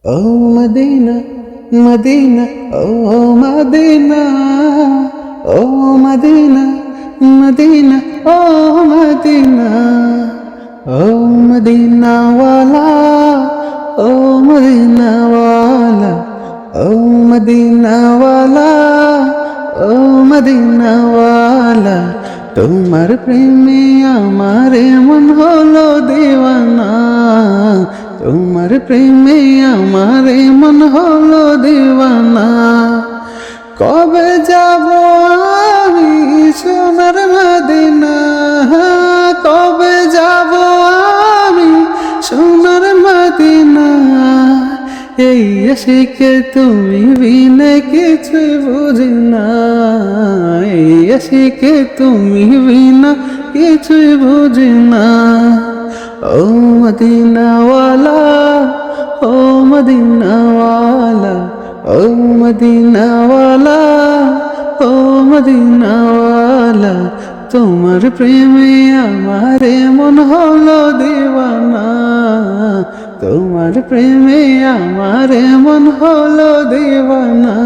ও Medina Medina oh Medina oh Medina Medina oh Medina oh Medina ওয়ালা ও Medina ওয়ালা ও Medina ওয়ালা ও Medina ওয়ালা তোমার প্রেমে আমার মন হলো দেওয়ানা তোমার প্রেমে আমার মন হলো দেওয়ানা কবে যাব আমি সোনার মদিনা কবে যাব আমি সোনার মদিনা এই আশিকে তুমি বিনে কিছু বুঝি না এই আশিকে তুমি বিনা কিছু বুঝি না ও মদিনাওয়ালা ও মদিনাওয়ালা ও মদিনাওয়ালা ও মদিনাওয়ালা তোমার প্রেমে আমার মন হলো দেওয়ানা তোমার প্রেমে আমার মন হলো দেওয়ানা।